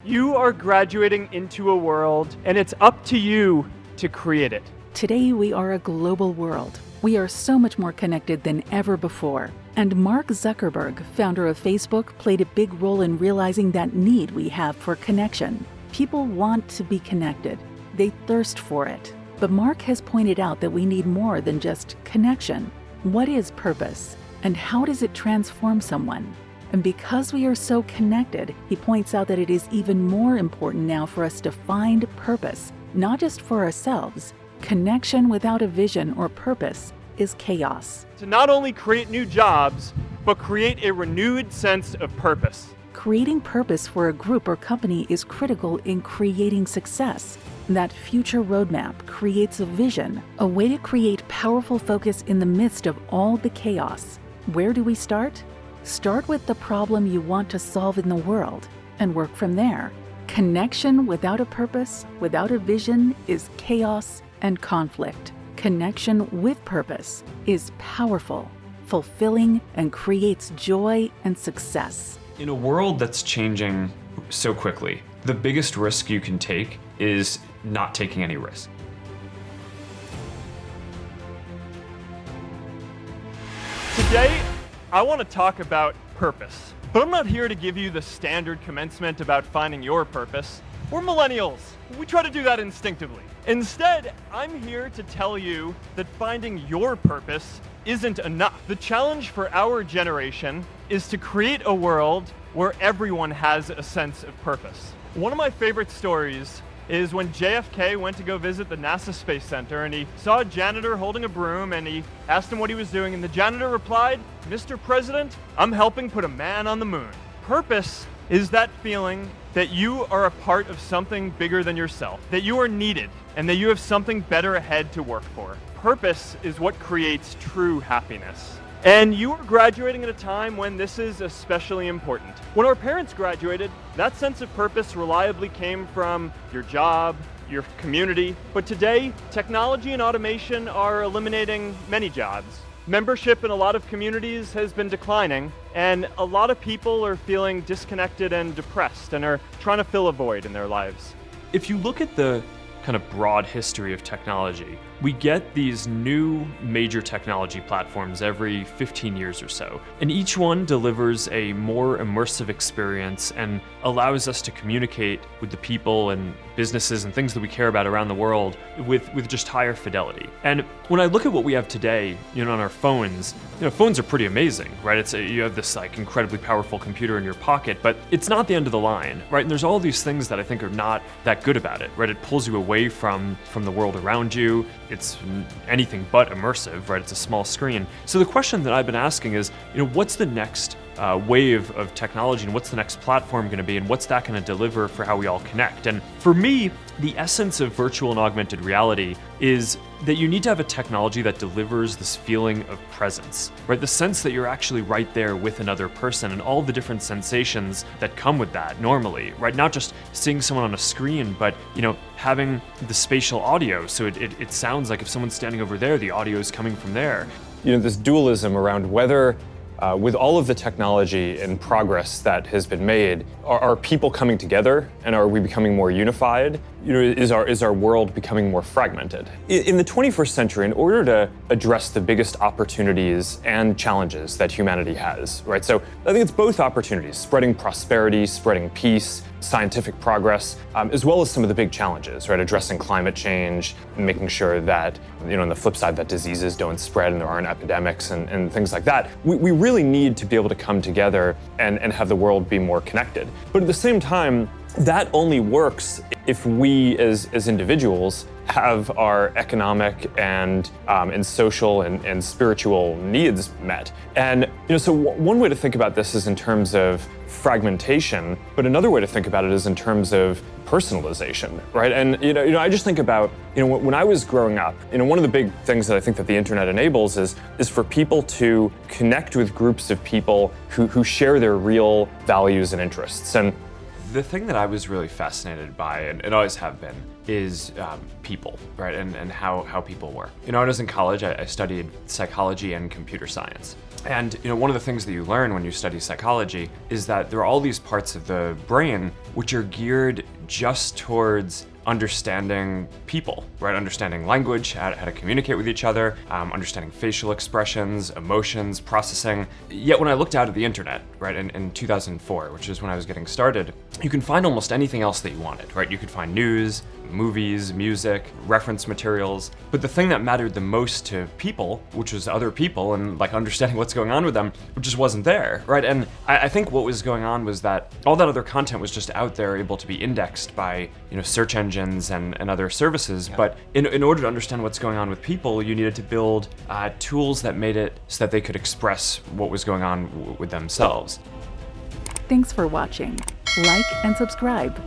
You are graduating into a world, and it's up to you to create it. Today, we are a global world. We are so much more connected than ever before. And Mark Zuckerberg, founder of Facebook, played a big role in realizing that need we have for connection. People want to be connected. They thirst for it. But Mark has pointed out that we need more than just connection. What is purpose? And how does it transform someone? And because we are so connected, he points out that it is even more important now for us to find purpose, not just for ourselves. Connection without a vision or purpose is chaos. To not only create new jobs, but create a renewed sense of purpose. Creating purpose for a group or company is critical in creating success. That future roadmap creates a vision, a way to create powerful focus in the midst of all the chaos. Where do we start? Start with the problem you want to solve in the world and work from there. Connection without a purpose, without a vision, is chaos and conflict. Connection with purpose is powerful, fulfilling, and creates joy and success. In a world that's changing so quickly, the biggest risk you can take is not taking any risk. Today, I want to talk about purpose. But I'm not here to give you the standard commencement about finding your purpose. We're millennials. We try to do that instinctively. Instead, I'm here to tell you that finding your purpose isn't enough. The challenge for our generation is to create a world where everyone has a sense of purpose. One of my favorite stories is when JFK went to go visit the NASA Space Center, and he saw a janitor holding a broom, and he asked him what he was doing, and the janitor replied, "Mr. President, I'm helping put a man on the moon." Purpose is that feeling that you are a part of something bigger than yourself, that you are needed, and that you have something better ahead to work for. Purpose is what creates true happiness. And you are graduating at a time when this is especially important. When our parents graduated, that sense of purpose reliably came from your job, your community. But today, technology and automation are eliminating many jobs. Membership in a lot of communities has been declining, and a lot of people are feeling disconnected and depressed and are trying to fill a void in their lives. If you look at the kind of broad history of technology, we get these new major technology platforms every 15 years or so. And each one delivers a more immersive experience and allows us to communicate with the people and businesses and things that we care about around the world with just higher fidelity. And when I look at what we have today, on our phones, phones are pretty amazing, right? You have this incredibly powerful computer in your pocket, but it's not the end of the line, right? And there's all these things that I think are not that good about it, right? It pulls you away from the world around you. It's anything but immersive, right? It's a small screen. So the question that I've been asking is, what's the next wave of technology, and what's the next platform going to be, and what's that going to deliver for how we all connect? And for me, the essence of virtual and augmented reality is that you need to have a technology that delivers this feeling of presence, right? The sense that you're actually right there with another person and all the different sensations that come with that normally, right? Not just seeing someone on a screen, but, having the spatial audio. So it sounds like if someone's standing over there, the audio is coming from there. This dualism around whether with all of the technology and progress that has been made, are people coming together, and are we becoming more unified? Is our world becoming more fragmented? In the 21st century, in order to address the biggest opportunities and challenges that humanity has, right? So I think it's both opportunities: spreading prosperity, spreading peace, scientific progress, as well as some of the big challenges, right? Addressing climate change, and making sure that, on the flip side, that diseases don't spread and there aren't epidemics and things like that. We really need to be able to come together and have the world be more connected. But at the same time, that only works if we as individuals have our economic and social and spiritual needs met. And so one way to think about this is in terms of fragmentation, but another way to think about it is in terms of personalization, right? And I just think about when I was growing up, one of the big things that I think that the internet enables is for people to connect with groups of people who share their real values and interests. And The thing that I was really fascinated by, and always have been, is people, right? And how people work. When I was in college, I studied psychology and computer science. And one of the things that you learn when you study psychology is that there are all these parts of the brain which are geared just towards understanding people, right? Understanding language, how to communicate with each other, understanding facial expressions, emotions, processing. Yet when I looked out at the internet, right, in 2004, which is when I was getting started, you can find almost anything else that you wanted, right? You could find news, movies, music, reference materials. But the thing that mattered the most to people, which was other people and like understanding what's going on with them, just wasn't there, right? And I think what was going on was that all that other content was just out there, able to be indexed by search engines and other services. But in order to understand what's going on with people, you needed to build tools that made it so that they could express what was going on with themselves. Thanks for watching. Like and subscribe.